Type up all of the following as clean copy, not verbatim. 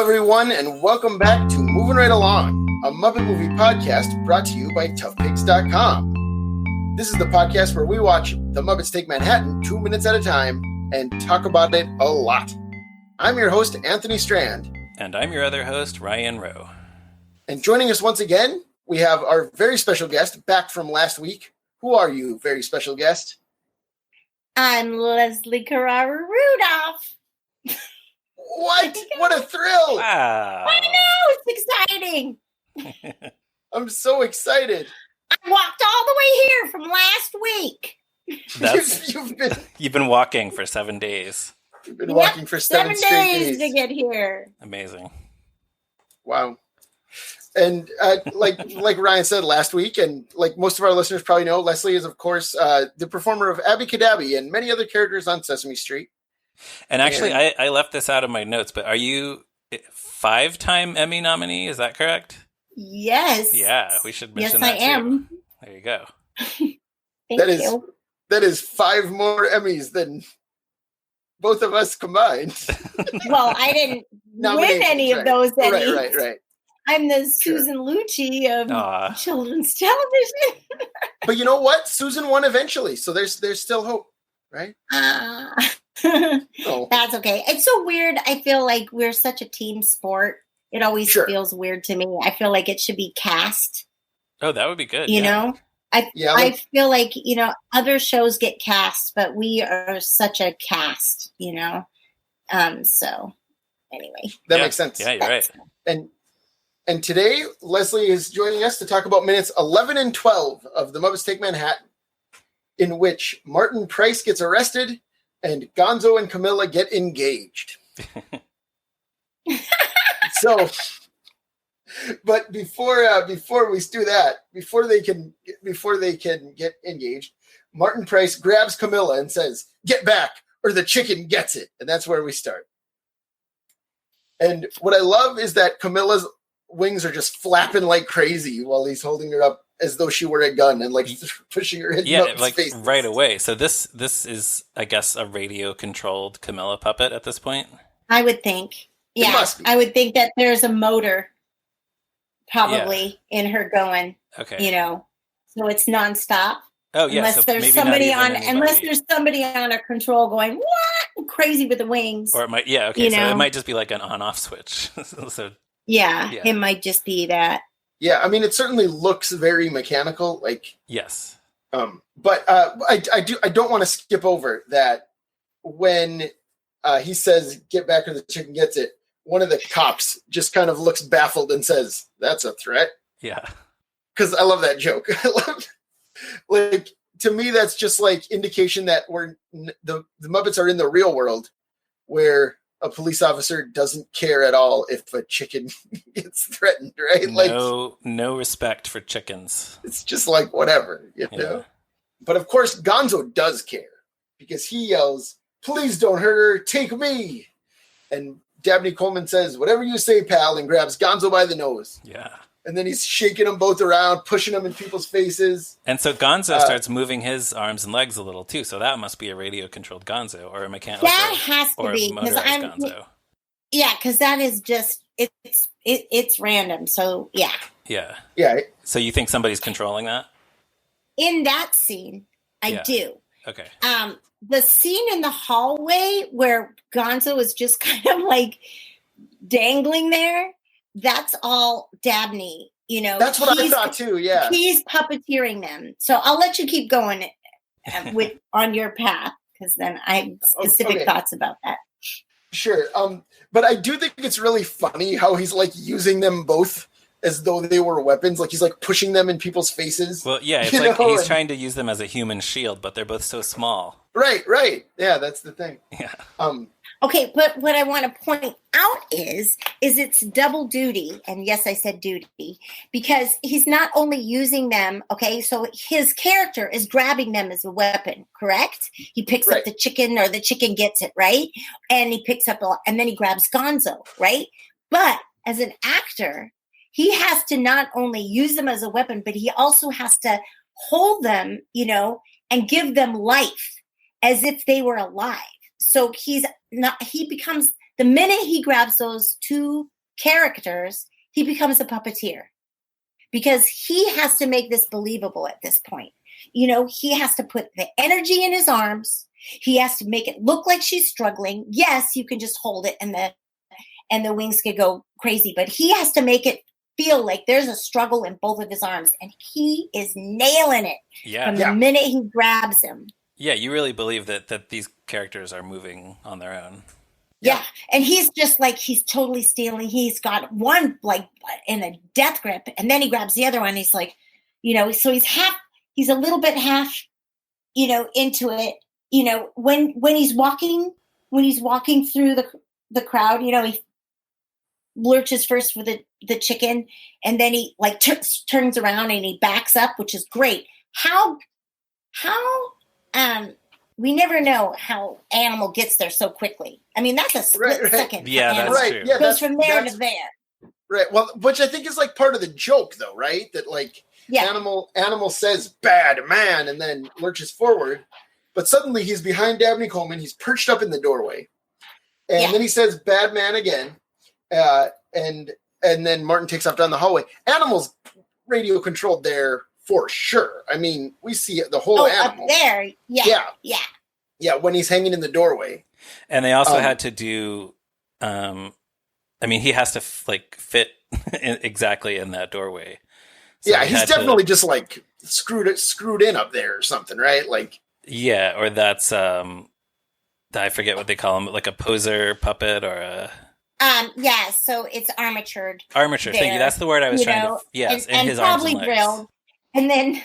everyone, and welcome back to Moving Right Along, a Muppet movie podcast brought to you by toughpigs.com. This is the podcast where we watch The Muppets Take Manhattan 2 minutes at a time and talk about it a lot. I'm your host, Anthony Strand. And I'm your other host, Ryan Roe. And joining us once again, we have our very special guest back from last week. Who are you, very special guest? I'm Leslie Carrara-Rudolph. What? What a thrill! Wow. I know, it's exciting. I'm so excited. I walked all the way here from last week. You've You've been walking for 7 days. You've been walking for 7 straight days to get here. Amazing. Wow. And like Ryan said last week, and like most of our listeners probably know, Leslie is, of course, the performer of Abby Cadabby and many other characters on Sesame Street. And actually, I left this out of my notes, but are you 5-time Emmy nominee? Is that correct? Yes. Yeah, we should mention that. Yes, I am. Too. There you go. Thank you. That is 5 more Emmys than both of us combined. Well, I didn't win any of those Emmys. Right. I'm the Susan Lucci of children's television. But you know what? Susan won eventually, so there's still hope, right? That's okay. It's so weird. I feel like we're such a team sport. It always feels weird to me. I feel like it should be cast. Oh, that would be good. You know? I feel like, other shows get cast, but we are such a cast, so anyway. That makes sense. Yeah, you're right. And today, Leslie is joining us to talk about minutes 11 and 12 of The Muppets Take Manhattan, in which Martin Price gets arrested and Gonzo and Camilla get engaged. But before we do that, before they can get engaged, Martin Price grabs Camilla and says, "Get back, or the chicken gets it." And that's where we start. And what I love is that Camilla's wings are just flapping like crazy while he's holding her up as though she were a gun and like pushing her in Muppet's face. Right away. So this is, I guess, a radio controlled Camilla puppet at this point. I would think. Yeah, I would think that there's a motor probably in her going. Okay. So it's nonstop. Oh yeah. Unless there's somebody on a control going what crazy with the wings. Or it might. Yeah. Okay. So it might just be like an on-off switch. It might just be that. Yeah, I mean, it certainly looks very mechanical. Like yes. But I don't want to skip over that when he says, "Get back or the chicken gets it." One of the cops just kind of looks baffled and says, "That's a threat." Yeah. Because I love that joke. To me, that's just like indication that the Muppets are in the real world where a police officer doesn't care at all if a chicken gets threatened, right? No respect for chickens. It's just like whatever, know? But of course, Gonzo does care because he yells, "Please don't hurt her, take me." And Dabney Coleman says, "Whatever you say, pal," and grabs Gonzo by the nose. Yeah. And then he's shaking them both around, pushing them in people's faces. And so Gonzo starts moving his arms and legs a little too. So that must be a radio-controlled Gonzo or a mechanical. That has to be because Gonzo. Yeah, because that is just it's random. So yeah. So you think somebody's controlling that? In that scene, I do. Okay. The scene in the hallway where Gonzo is just kind of like dangling there. That's all Dabney, That's what I thought too, yeah. He's puppeteering them. So I'll let you keep going on your path, because then I have specific thoughts about that. Sure. But I do think it's really funny how he's like using them both as though they were weapons. Like he's like pushing them in people's faces. Well, yeah, it's like he's trying to use them as a human shield, but they're both so small. Right. Yeah, that's the thing. Yeah. Okay, but what I want to point out is it's double duty, and yes, I said duty, because he's not only using them, okay, so his character is grabbing them as a weapon, correct? He picks up the chicken, or the chicken gets it, right? And he picks up, and then he grabs Gonzo, right? But as an actor, he has to not only use them as a weapon, but he also has to hold them, and give them life as if they were alive. So he becomes The minute he grabs those two characters, he becomes a puppeteer because he has to make this believable at this point. He has to put the energy in his arms. He has to make it look like she's struggling. Yes, you can just hold it and the wings could go crazy, but he has to make it feel like there's a struggle in both of his arms, and he is nailing it from the minute he grabs him. Yeah, you really believe that these characters are moving on their own. Yeah, and he's just like, he's totally stealing. He's got one like in a death grip, and then he grabs the other one. He's like, so he's a little bit half, into it. When he's walking through the crowd, he lurches first for the chicken, and then he like turns around and he backs up, which is great. How we never know how Animal gets there so quickly. I mean, that's a split second. Yeah, that's right. true. Yeah, goes from there to there. Right. Well, which I think is like part of the joke, though, right? That like Animal says "bad man" and then lurches forward, but suddenly he's behind Dabney Coleman. He's perched up in the doorway, and then he says "bad man" again, and then Martin takes off down the hallway. Animal's radio controlled there for sure. I mean, we see the whole Animal up there. Yeah. When he's hanging in the doorway, and they also had to do. He has to fit exactly in that doorway. So he's definitely just like screwed in up there or something, right? Like, yeah, or that's I forget what they call him, like a poser puppet or a. So it's armatured. Armature, thank you. That's the word I was trying to. Yes, and his probably arms and grilled. And then,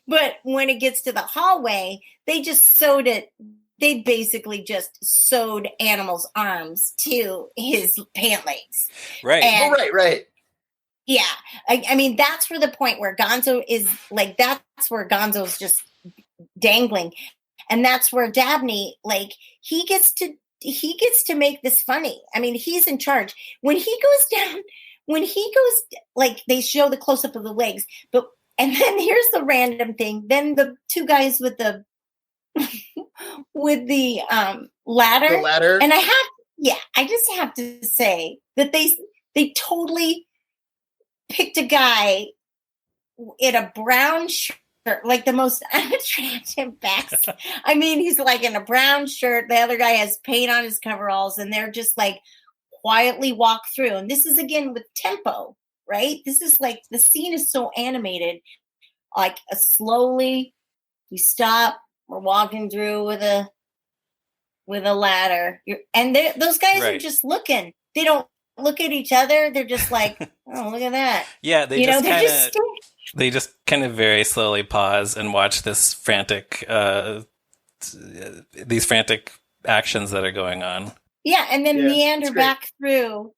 but when it gets to the hallway, they just sewed it. They basically just sewed Animal's arms to his pant legs. Right. And, right. Yeah. I mean, that's where the point where Gonzo is like, that's where Gonzo's just dangling. And that's where Dabney, like, he gets to make this funny. I mean, he's in charge. When he goes, like, they show the close up of the legs, and then here's the random thing. Then the two guys with the ladder. The ladder. And I just have to say that they totally picked a guy in a brown shirt, like the most unattractive backs. I mean, he's like in a brown shirt. The other guy has paint on his coveralls, and they're just like quietly walk through. And this is again with tempo, right? This is like the scene is so animated, like slowly we stop. We're walking through with a ladder, and those guys are just looking. They don't look at each other. They're just like, oh, look at that. Yeah, they just kind of very slowly pause and watch this these frantic actions that are going on. Yeah, and then meander back through.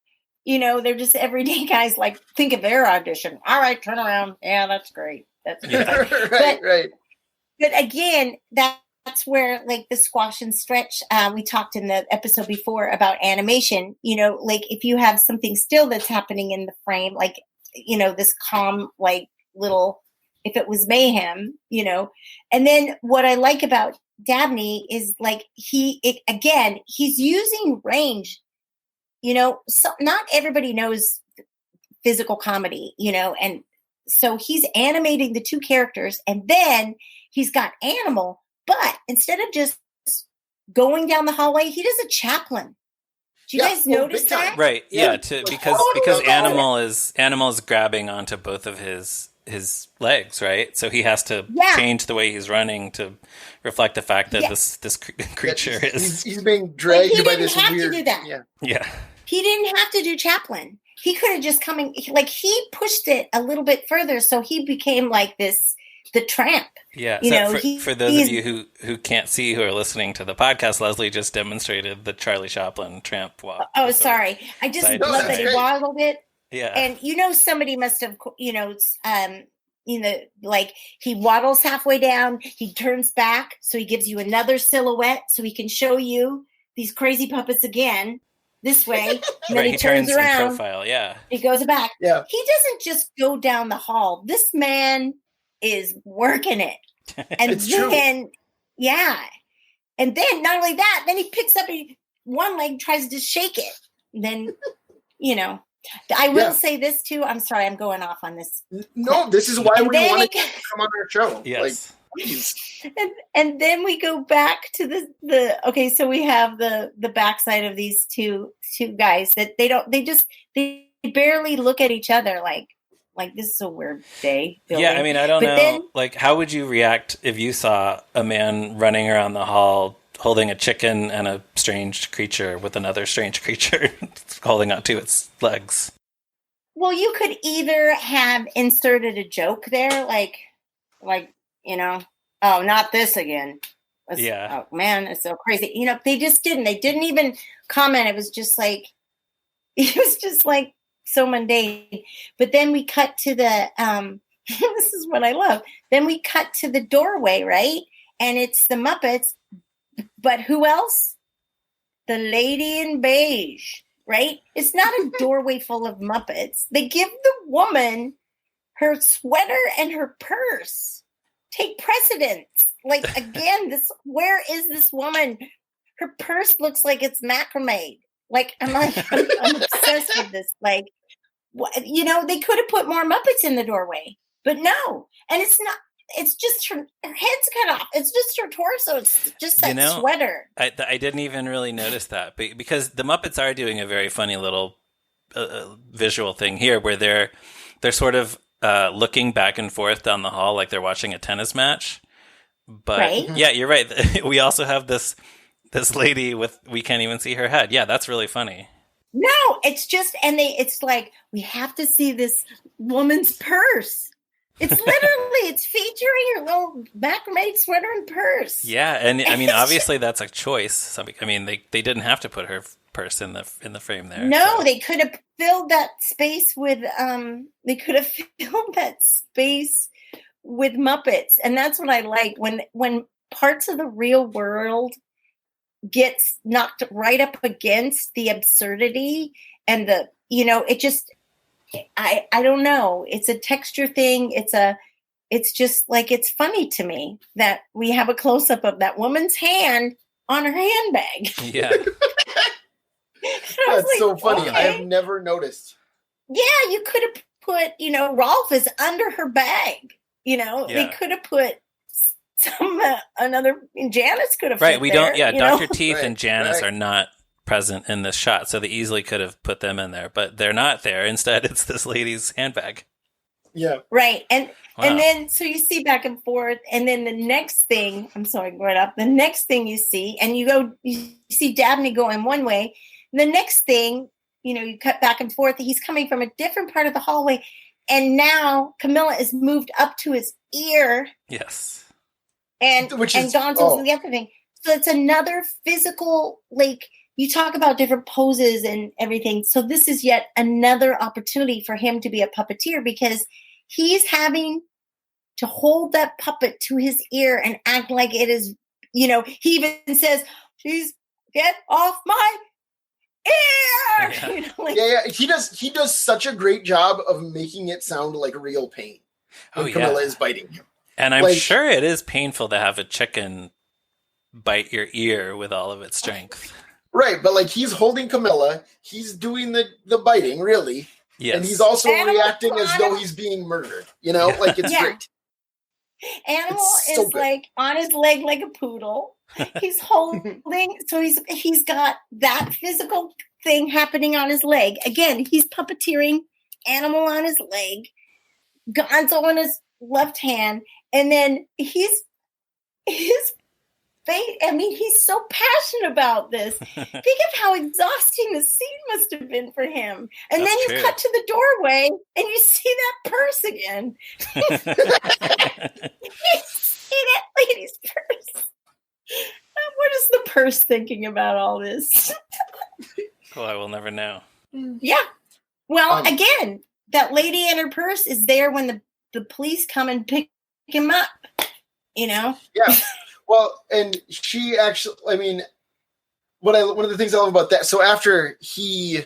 They're just everyday guys. Like, think of their audition. All right, turn around. Yeah, that's great. That's great. right. But again, that's where like the squash and stretch. We talked in the episode before about animation. Like if you have something still that's happening in the frame, like this calm, like little. If it was mayhem, And then what I like about Dabney is like he's using range. So not everybody knows physical comedy, and so he's animating the two characters, and then he's got Animal, but instead of just going down the hallway, he does a chaplain. Do you guys notice that? Right. Yeah. Because Animal is grabbing onto both of his legs, right? So he has to change the way he's running to reflect the fact that this creature is he's being dragged by this weird. He didn't have to do that. Yeah. He didn't have to do chaplain. He could have just he pushed it a little bit further, so he became like the tramp. Yeah. For those of you who can't see, who are listening to the podcast, Leslie just demonstrated the Charlie Chaplin tramp walk. Oh, sorry. I just love that he waddled it. Yeah. And somebody must have like he waddles halfway down, he turns back, so he gives you another silhouette so he can show you these crazy puppets again this way. And then he turns around. In profile, yeah. He goes back. Yeah. He doesn't just go down the hall. This man is working it. And it's true. And then not only that, then he picks up one leg tries to shake it. Then, I will say this too. I'm sorry, I'm going off on this. No, this is why we want to come on our show. Yes. Please. And then we go back to the okay, so we have the backside of these two guys that they barely look at each other like this is a weird day. Billy. Yeah, I mean, I don't know. Like, how would you react if you saw a man running around the hall holding a chicken and a strange creature with another strange creature holding onto its legs? Well, you could either have inserted a joke there, like, oh, not this again. Oh man, it's so crazy. They just didn't. They didn't even comment. It was just like so mundane. But then we cut to the this is what I love. Then we cut to the doorway, right? And it's the Muppets. But who else? The lady in beige, right? It's not a doorway full of Muppets. They give the woman her sweater and her purse. Take precedence. Like, again, where is this woman? Her purse looks like it's macramé. Like, I'm obsessed with this. Like, they could have put more Muppets in the doorway, but no. And it's not. It's just her head's cut off. It's just her torso. It's just that sweater. I didn't even really notice that because the Muppets are doing a very funny little visual thing here where they're sort of looking back and forth down the hall like they're watching a tennis match. But right? Yeah, you're right. We also have this lady we can't even see her head. Yeah, that's really funny. No, it's just, it's like, we have to see this woman's purse. It's literally, it's featuring her little macramé sweater and purse. Yeah, and I mean, obviously that's a choice. I mean, they didn't have to put her purse in the frame there. No, so. They could have filled that space with Muppets, and that's what I like when parts of the real world gets knocked right up against the absurdity and it just. I don't know. It's a texture thing. It's just like, it's funny to me that we have a close up of that woman's hand on her handbag. Yeah. That's so funny. Okay. I have never noticed. Yeah. You could have put, Rolf is under her bag, They could have put Janice could have. Right. We there, don't. Yeah. Dr. Teeth and Janice are not present in this shot, so they easily could have put them in there, but they're not there. Instead, it's this lady's handbag. Yeah, right. And then so you see back and forth, and then the next thing, I'm sorry, going up. The next thing you see, and you see Dabney going one way. The next thing, you cut back and forth. He's coming from a different part of the hallway, and now Camilla is moved up to his ear. Yes, and Gonzo's the other thing. So it's another physical, like. You talk about different poses and everything. So this is yet another opportunity for him to be a puppeteer because he's having to hold that puppet to his ear and act like it is, he even says, "Please get off my ear." Yeah. He does such a great job of making it sound like real pain when Camilla is biting him. And I'm sure it is painful to have a chicken bite your ear with all of its strength. Right, but he's holding Camilla, he's doing the biting, really. Yes. And he's also reacting as though he's being murdered. It's great. Animal is good. On his leg like a poodle. He's holding, so he's got that physical thing happening on his leg. Again, he's puppeteering Animal on his leg, Gonzo on his left hand, and then his face. I mean, he's so passionate about this. Think of how exhausting the scene must have been for him. And then you cut to the doorway and you see that purse again. You see that lady's purse. What is the purse thinking about all this? Well, I will never know. Yeah. Well, again, that lady and her purse is there when the police come and pick him up. Yeah. Well, and she actually, I mean, one of the things I love about that, so after he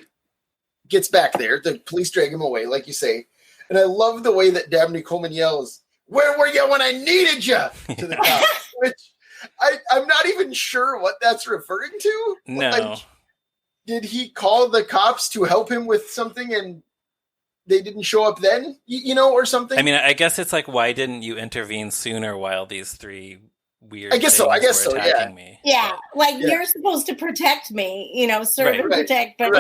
gets back there, the police drag him away, like you say, and I love the way that Dabney Coleman yells, "Where were you when I needed you?" to the cops, which I'm not even sure what that's referring to. No. Like, did he call the cops to help him with something and they didn't show up then, or something? I mean, I guess it's like, why didn't you intervene sooner while these three weird I guess things were attacking me? Yeah, you're supposed to protect me, serve and protect, but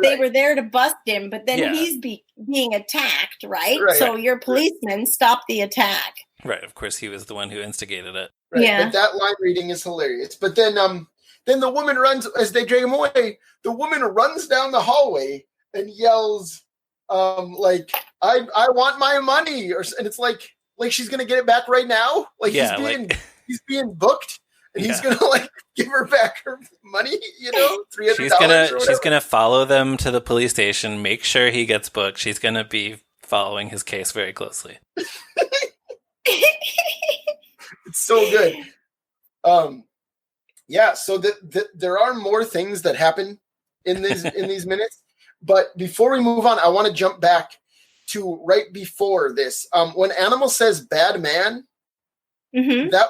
they were there to bust him, but then he's being attacked, right? So your policeman stopped the attack. Right, of course he was the one who instigated it. Right. Yeah. But that line reading is hilarious. But then the woman runs, as they drag him away, the woman runs down the hallway and yells, like, I want my money, and it's like she's gonna get it back right now. Like he's being booked, and he's gonna give her back her money. $300. She's gonna follow them to the police station, make sure he gets booked. She's gonna be following his case very closely. It's so good. So there are more things that happen in these minutes. But before we move on, I want to jump back to right before this. When Animal says "bad man," that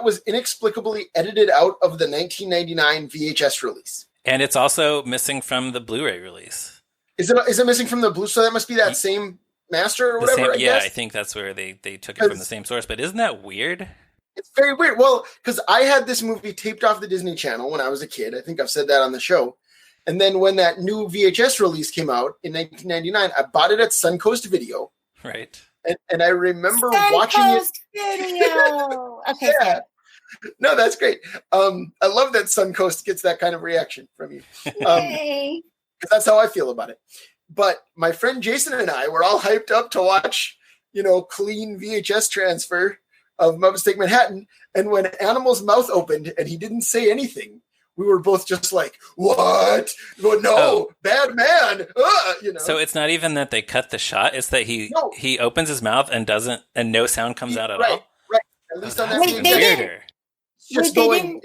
was inexplicably edited out of the 1999 VHS release, and it's also missing from the Blu-ray release. Is it missing from the Blu? So that must be that same master or whatever. I guess. I think that's where they took it from the same source. But isn't that weird? It's very weird. Well, because I had this movie taped off the Disney Channel when I was a kid. I think I've said that on the show. And then when that new VHS release came out in 1999, I bought it at Suncoast Video. Right. And I remember watching it. Video. Okay. Yeah. No, that's great. I love that Suncoast gets that kind of reaction from you. Because that's how I feel about it. But my friend Jason and I were all hyped up to watch, clean VHS transfer of Muppets Take Manhattan. And when Animal's mouth opened and he didn't say anything, we were both just like, what? No, bad man. So it's not even that they cut the shot. It's that he opens his mouth and no sound comes out at all. Right. At least on that weirder. Just going,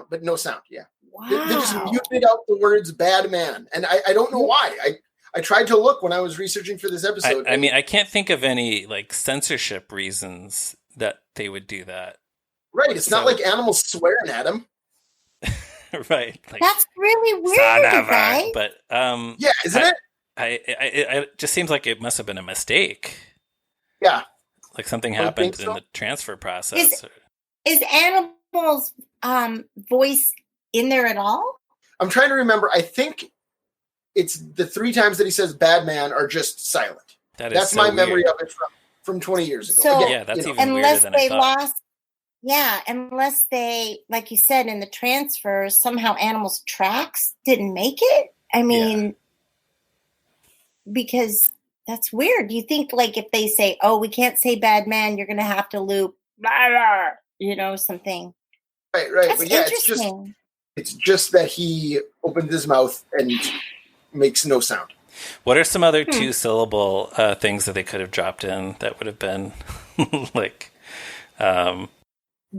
but no sound. Yeah. Wow. They just muted out the words bad man. And I don't know why. I tried to look when I was researching for this episode. I mean, I can't think of any censorship reasons that they would do that. Right. It's not like Animals swearing at him. Right. That's really weird, right? But isn't it? It just seems like it must have been a mistake. Yeah. Like something happened in the transfer process. Is Animal's voice in there at all? I'm trying to remember. I think it's the 3 times that he says "bad man" are just silent. That's my memory of it from 20 years ago. So, yeah, that's even weirder than I thought. Unless they, like you said, in the transfer, somehow Animal's tracks didn't make it. I mean, because that's weird. You think if they say, "Oh, we can't say bad man," you're going to have to loop, blah, blah, something. Right. That's but interesting. It's just that he opened his mouth and makes no sound. What are some other 2-syllable things that they could have dropped in that would have been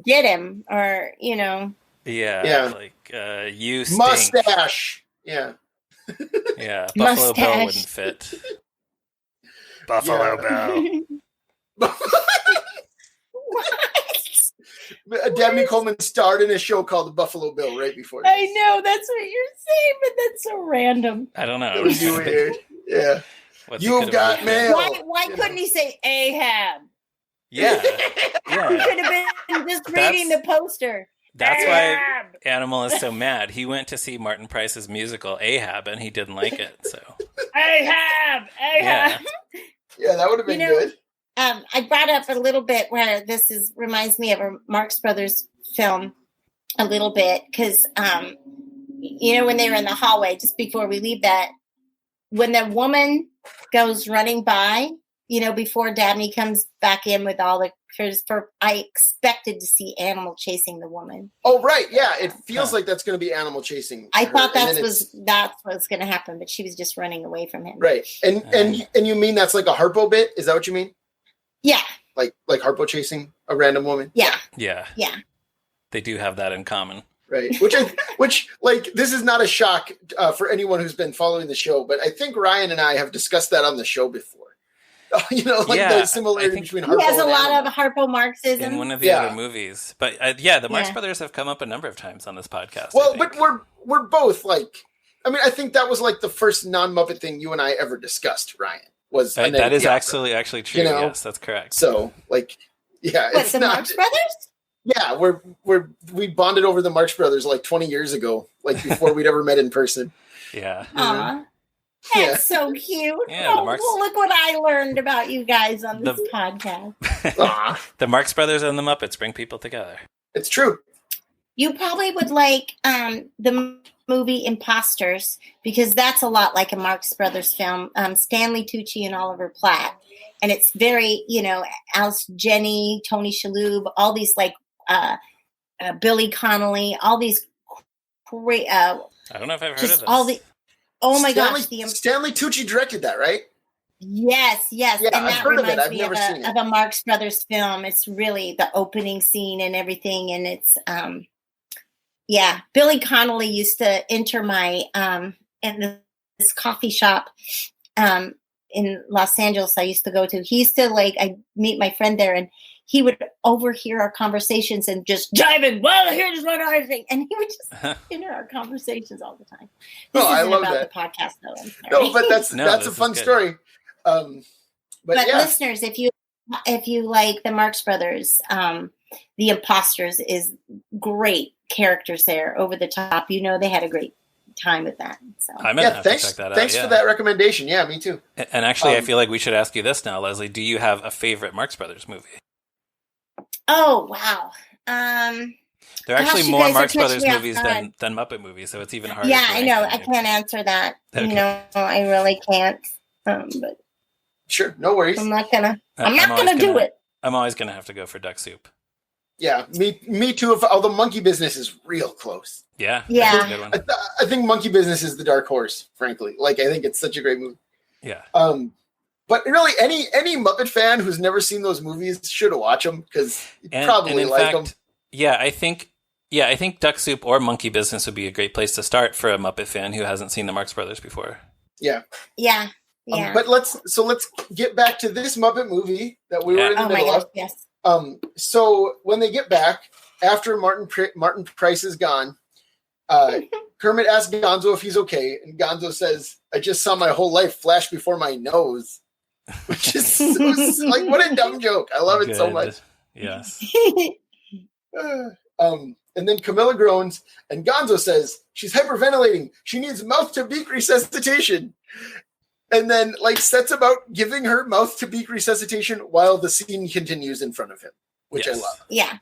get him, or you stink. Mustache. Yeah. Buffalo Bill wouldn't fit. Buffalo Bill. Dabney Coleman starred in a show called Buffalo Bill right before this. I know, that's what you're saying, but that's so random. I don't know. It was weird. Yeah. You've got mail. Why couldn't he say Ahab? Yeah. He could have been just reading the poster. That's why Animal is so mad. He went to see Martin Price's musical Ahab, and he didn't like it. So Ahab. Yeah, that would have been good. I brought up a little bit where reminds me of a Marx Brothers film a little bit because, when they were in the hallway just before we leave that, when the woman goes running by, before Dabney comes back in with all the I expected to see Animal chasing the woman. Oh, right. Yeah. It feels like that's going to be Animal chasing. I thought that's what's going to happen, but she was just running away from him. Right. And you mean that's like a Harpo bit? Is that what you mean? Yeah. Like Harpo chasing a random woman? Yeah. Yeah. Yeah. They do have that in common. Right. Which this is not a shock for anyone who's been following the show, but I think Ryan and I have discussed that on the show before. The similarity between Harpo. He has a and lot Animal. of Harpo-Marxism in one of the other movies. But the Marx Brothers have come up a number of times on this podcast. Well, but we're both I think that was like the first non-Muppet thing you and I ever discussed, Ryan. That is actually true. Yes, that's correct. So it's the Marx Brothers? Yeah, we bonded over the Marx Brothers like 20 years ago, like before we'd ever met in person. Yeah. Aw. That's so cute. Yeah, look what I learned about you guys on this podcast. The Marx Brothers and the Muppets bring people together. It's true. You probably would like the movie Imposters, because that's a lot like a Marx Brothers film. Stanley Tucci and Oliver Platt. And it's very, Alice Jenney, Tony Shalhoub, all these Billy Connolly, all these great. I don't know if I've heard of this. All the. Oh my gosh! Stanley Tucci directed that, right? Yes. Yeah, and I've that heard of it. reminds I've me never seen it. of a Marx Brothers film. It's really the opening scene and everything, and it's Billy Connolly used to enter my in this coffee shop in Los Angeles I used to go to. He used to I meet my friend there, and he would overhear our conversations and just jive in. Well, here's what I think, and he would just enter our conversations all the time. This I love about that. The podcast, though. I'm sorry. No, but that's a fun story. But listeners, if you like the Marx Brothers, the Imposters is great characters there, over the top. They had a great time with that. So I'm gonna have to check that out. Thanks for that recommendation. Yeah, me too. And actually, I feel like we should ask you this now, Leslie. Do you have a favorite Marx Brothers movie? Oh wow. There are actually more Marx Brothers movies than Muppet movies, so it's even harder. Yeah, I know. I can't answer that. Okay. I really can't. But sure, no worries. I'm not gonna do it. I'm always gonna have to go for Duck Soup. Yeah, me too. Although Monkey Business is real close. Yeah. That's a good one. I think Monkey Business is the dark horse. Frankly, I think it's such a great movie. Yeah. But really, any Muppet fan who's never seen those movies should watch them, because you probably like them. Yeah, I think Duck Soup or Monkey Business would be a great place to start for a Muppet fan who hasn't seen the Marx Brothers before. Yeah. Yeah. But let's get back to this Muppet movie that we were in the middle of. Yes. So when they get back after Martin Price is gone, Kermit asks Gonzo if he's okay, and Gonzo says, "I just saw my whole life flash before my nose," which is so, what a dumb joke. I love it so much. Yes. And then Camilla groans, and Gonzo says she's hyperventilating. She needs mouth-to-beak resuscitation. And then sets about giving her mouth-to-beak resuscitation while the scene continues in front of him, which I love. Yeah.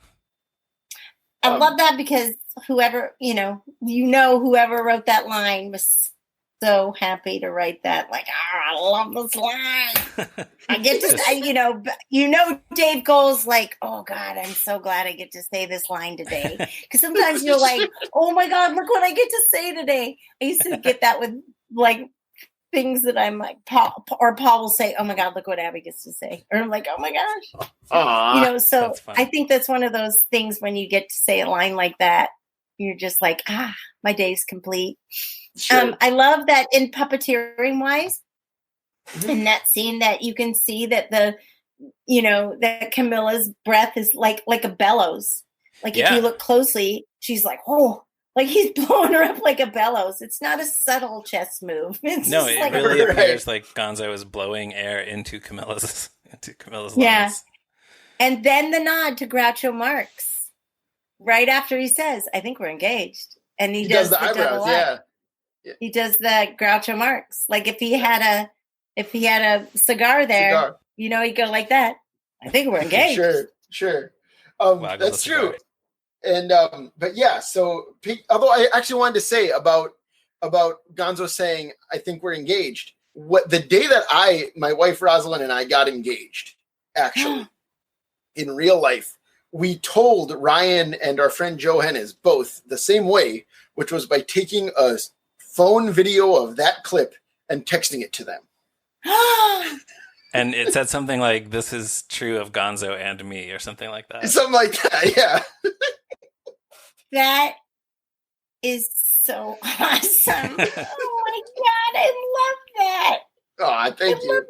I love that, because whoever wrote that line was so happy to write that. I love this line. I get to, Dave Gold's oh God, I'm so glad I get to say this line today. Because sometimes you're like, oh my God, look what I get to say today. I used to get that with things that I'm like, Paul will say, oh my God, look what Abby gets to say. Or I'm like, oh my gosh. Aww, so I think that's one of those things when you get to say a line like that, you're just like, my day's complete. Sure. I love that in puppeteering wise, in that scene that you can see that that Camilla's breath is like a bellows. If you look closely, she's like, oh, he's blowing her up like a bellows. It's not a subtle chest move. It's it really appears like Gonzo is blowing air into Camilla's lungs. Yeah. And then the nod to Groucho Marx right after he says, I think we're engaged. And he does the eyebrows, yeah. He does the Groucho Marx. If he had a cigar there, he'd go like that. I think we're engaged. Sure. That's true. And but yeah, so although I actually wanted to say about Gonzo saying I think we're engaged, what the day that my wife Rosalind and I got engaged, actually in real life, we told Ryan and our friend Joe Hennes both the same way, which was by taking a phone video of that clip and texting it to them. And it said something like, "This is true of Gonzo and me," or something like that. Something like that, yeah. That is so awesome. Oh my God, I love that. Oh, thank you.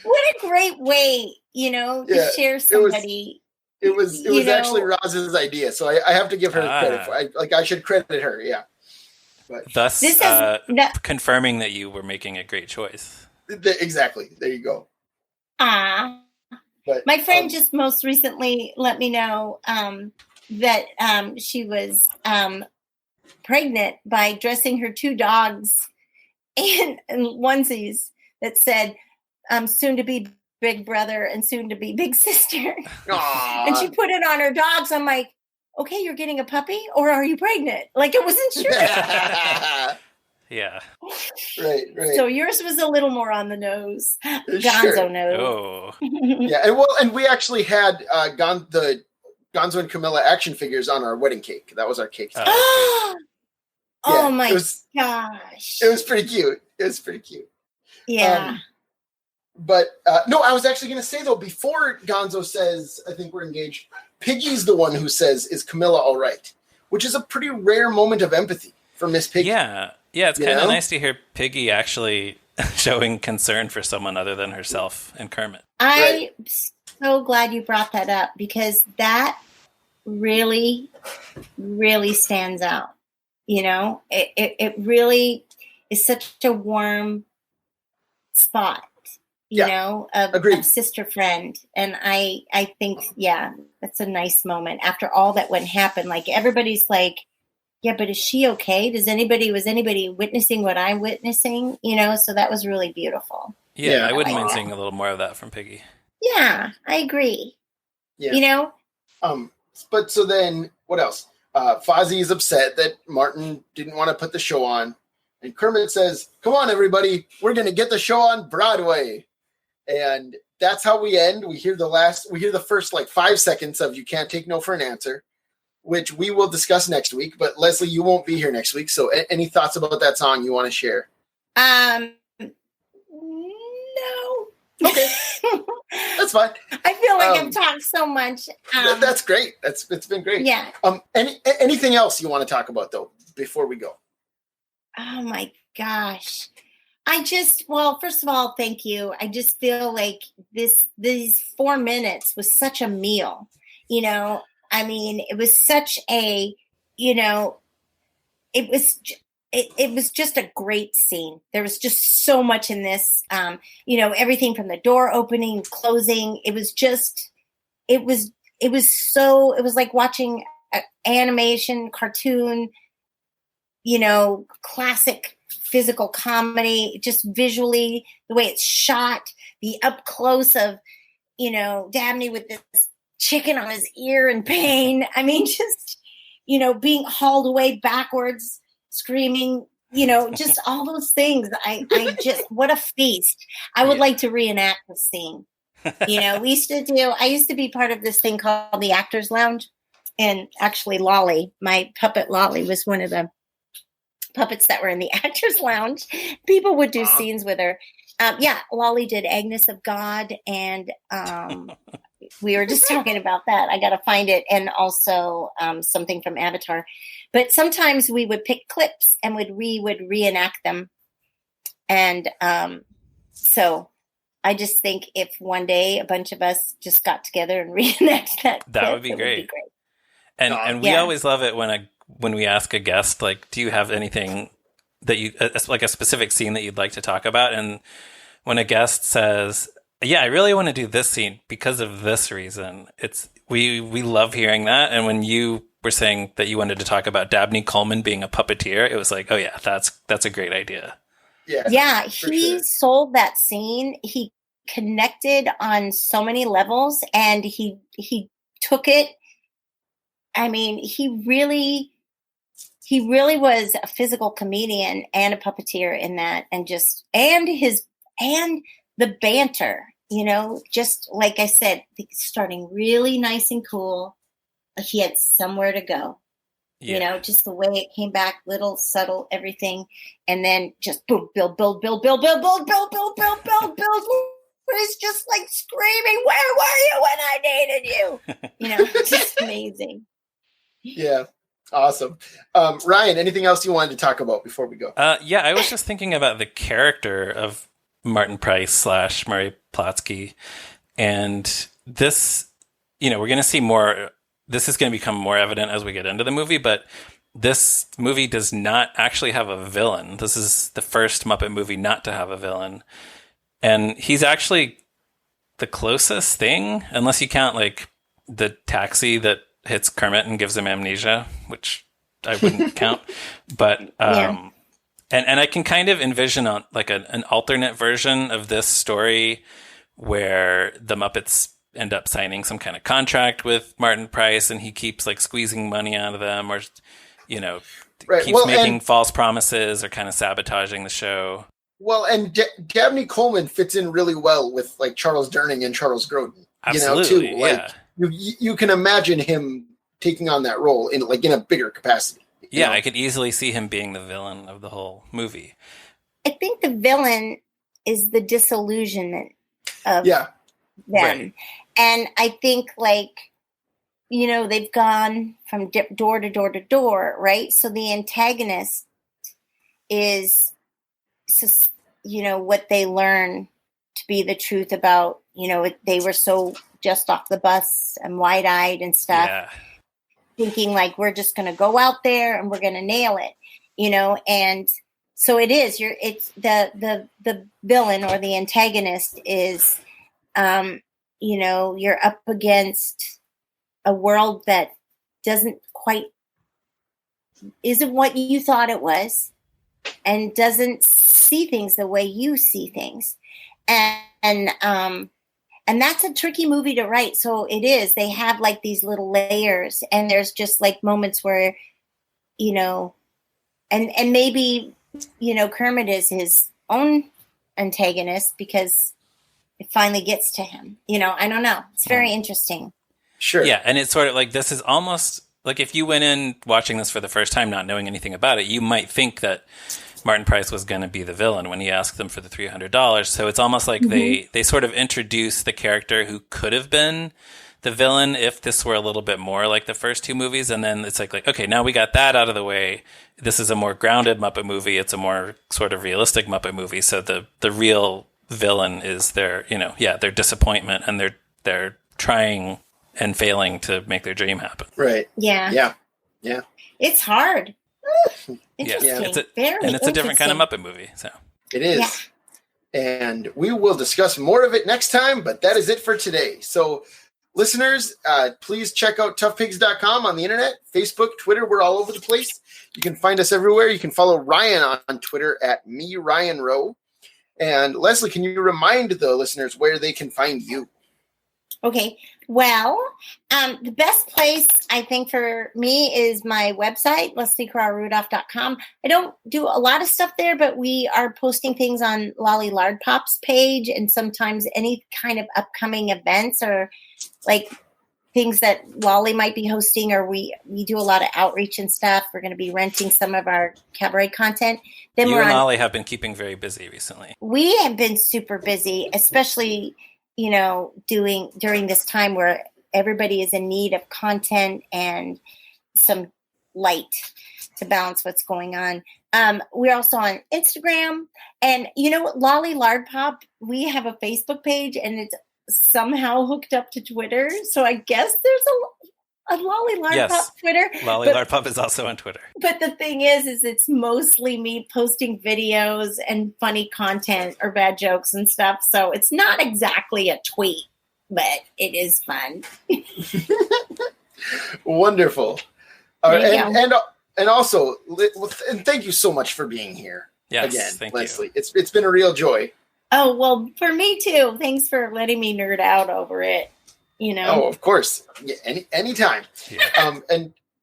What a great way, to share somebody. It was actually Roz's idea, so I have to give her credit for it. I should credit her, yeah. But thus, confirming that you were making a great choice. Exactly. There you go. But my friend just most recently let me know that she was pregnant by dressing her 2 dogs in onesies that said soon to be big brother and soon to be big sister. And she put it on her dogs. I'm like, okay, you're getting a puppy or are you pregnant? I wasn't sure. Yeah. Right. So yours was a little more on the nose. Gonzo nose. Oh. Yeah, and we actually had the Gonzo and Camilla action figures on our wedding cake. That was our cake. Oh my gosh. It was pretty cute. Yeah. But no, I was actually going to say, though, before Gonzo says, I think we're engaged, Piggy's the one who says, is Camilla all right? Which is a pretty rare moment of empathy for Miss Piggy. Yeah, it's kind of nice to hear Piggy actually showing concern for someone other than herself and Kermit. I'm so glad you brought that up because that really, really stands out. It really is such a warm spot. Of sister friend. And I think, that's a nice moment after all that went happen. Everybody's like, yeah, but is she okay? Was anybody witnessing what I'm witnessing? So that was really beautiful. Yeah, I wouldn't mind seeing a little more of that from Piggy. Yeah, I agree. Yeah. But so then what else? Fozzie is upset that Martin didn't want to put the show on. And Kermit says, come on, everybody, we're going to get the show on Broadway. And that's how we end. We hear the first 5 seconds of You Can't Take No for an Answer, which we will discuss next week. But Leslie, you won't be here next week. So any thoughts about that song you want to share? No. Okay. That's fine. I feel like I've talked so much. That's great. It's been great. Yeah. Anything else you want to talk about, though, before we go? Oh, my gosh. First of all, thank you. I just feel like these 4 minutes was such a meal, it was such a, it was just a great scene. There was just so much in this, everything from the door opening, closing. It was like watching an animation, cartoon, classic physical comedy, just visually, the way it's shot, the up close of, Dabney with this chicken on his ear in pain. Just, being hauled away backwards, screaming, just all those things. I just, what a feast. I would like to reenact the scene. I used to be part of this thing called the Actors Lounge. And actually Lolly, my puppet Lolly, was one of the puppets that were in the Actors Lounge. People would do scenes with her. Lolly did Agnes of God, and we were just talking about that. I got to find it, and also something from Avatar. But sometimes we would pick clips and we would reenact them. And so I just think if one day a bunch of us just got together and reenact that would be great. And we always love it when we ask a guest, do you have anything that you, like a specific scene that you'd like to talk about? And when a guest says, yeah, I really want to do this scene because of this reason, we love hearing that. And when you were saying that you wanted to talk about Dabney Coleman being a puppeteer, it was like, oh yeah, that's a great idea. Yeah, he sold that scene. He connected on so many levels, and he took it. He really was a physical comedian and a puppeteer in that, and the banter, just like I said, starting really nice and cool. He had somewhere to go, just the way it came back, little subtle, everything. And then just boom, build. He's just screaming, where were you when I dated you? Just amazing. Yeah. Awesome. Ryan, anything else you wanted to talk about before we go? I was just thinking about the character of Martin Price / Murray Plotsky. And this, we're going to see more. This is going to become more evident as we get into the movie, but this movie does not actually have a villain. This is the first Muppet movie not to have a villain. And he's actually the closest thing, unless you count like the taxi that hits Kermit and gives him amnesia, which I wouldn't count. But and I can kind of envision an alternate version of this story where the Muppets end up signing some kind of contract with Martin Price, and he keeps like squeezing money out of them, or keeps making false promises or kind of sabotaging the show. Well, and Dabney Coleman fits in really well with like Charles Durning and Charles Grodin. Absolutely, too. Like, you can imagine him taking on that role in a bigger capacity. Yeah, I could easily see him being the villain of the whole movie. I think the villain is the disillusionment of them. Right. And I think they've gone from door to door to door, right? So the antagonist is, what they learn to be the truth about, they were so just off the bus and wide-eyed and stuff, thinking like, we're just going to go out there and we're going to nail it, and so it's the villain or the antagonist is, you're up against a world that isn't what you thought it was, and doesn't see things the way you see things. And that's a tricky movie to write. So it is, they have like these little layers, and there's just like moments where, and maybe, Kermit is his own antagonist because it finally gets to him. I don't know. It's very interesting. Sure. Yeah. And it's sort of like, this is almost like if you went in watching this for the first time, not knowing anything about it, you might think that Martin Price was going to be the villain when he asked them for the $300. So it's almost like they sort of introduce the character who could have been the villain if this were a little bit more like the first two movies. And then it's like, okay, now we got that out of the way. This is a more grounded Muppet movie. It's a more sort of realistic Muppet movie. So the real villain is their disappointment, and they're trying and failing to make their dream happen. Right. Yeah. It's hard. Interesting. It's a different kind of Muppet movie. So it is. Yeah. And we will discuss more of it next time, but that is it for today. So listeners, please check out toughpigs.com on the internet, Facebook, Twitter. We're all over the place. You can find us everywhere. You can follow Ryan on Twitter at Ryan Roe. And Leslie, can you remind the listeners where they can find you? Okay. Well, the best place, I think, for me is my website, LeslieCarrara-Rudolph.com. I don't do a lot of stuff there, but we are posting things on Lolly Lardpop's page, and sometimes any kind of upcoming events or like things that Lolly might be hosting, or we do a lot of outreach and stuff. We're going to be renting some of our cabaret content. Then you and Lolly have been keeping very busy recently. We have been super busy, especially during this time where everybody is in need of content and some light to balance what's going on. We're also on Instagram, and Lolly Lardpop, we have a Facebook page, and it's somehow hooked up to Twitter. So I guess there's a Lolly Lardpop Twitter. Lolly Lardpop is also on Twitter. But the thing is it's mostly me posting videos and funny content or bad jokes and stuff. So it's not exactly a tweet, but it is fun. Wonderful. And also, and thank you so much for being here. Yes, again, thank Leslie. you. It's been a real joy. Oh, well, for me too. Thanks for letting me nerd out over it. Oh, of course. Yeah, anytime. Yeah.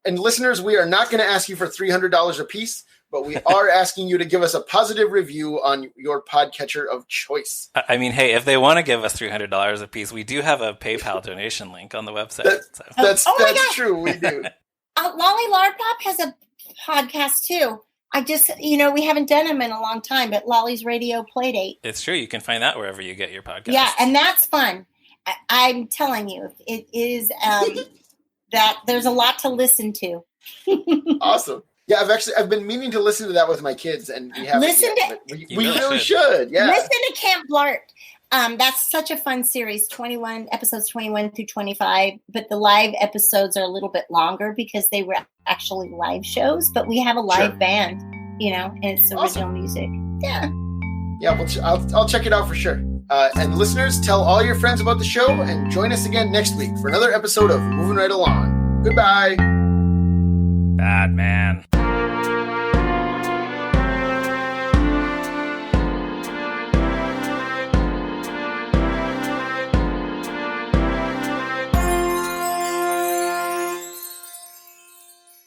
And listeners, we are not going to ask you for $300 a piece, but we are asking you to give us a positive review on your podcatcher of choice. I mean, hey, if they want to give us $300 a piece, we do have a PayPal donation link on the website. That's true. We do. Lolly Lardpop has a podcast too. I just, we haven't done them in a long time, but Lolly's Radio Playdate. It's true. You can find that wherever you get your podcast. Yeah, and that's fun. I'm telling you, it is that there's a lot to listen to. Awesome. Yeah, I've been meaning to listen to that with my kids, and we haven't yet, but we really should. Yeah, listen to Camp Blart. That's such a fun series. 21 episodes, 21 through 25. But the live episodes are a little bit longer because they were actually live shows. But we have a live band, and it's original music. Yeah. Yeah, I'll check it out for sure. And listeners, tell all your friends about the show, and join us again next week for another episode of Moving Right Along. Goodbye. Bad man.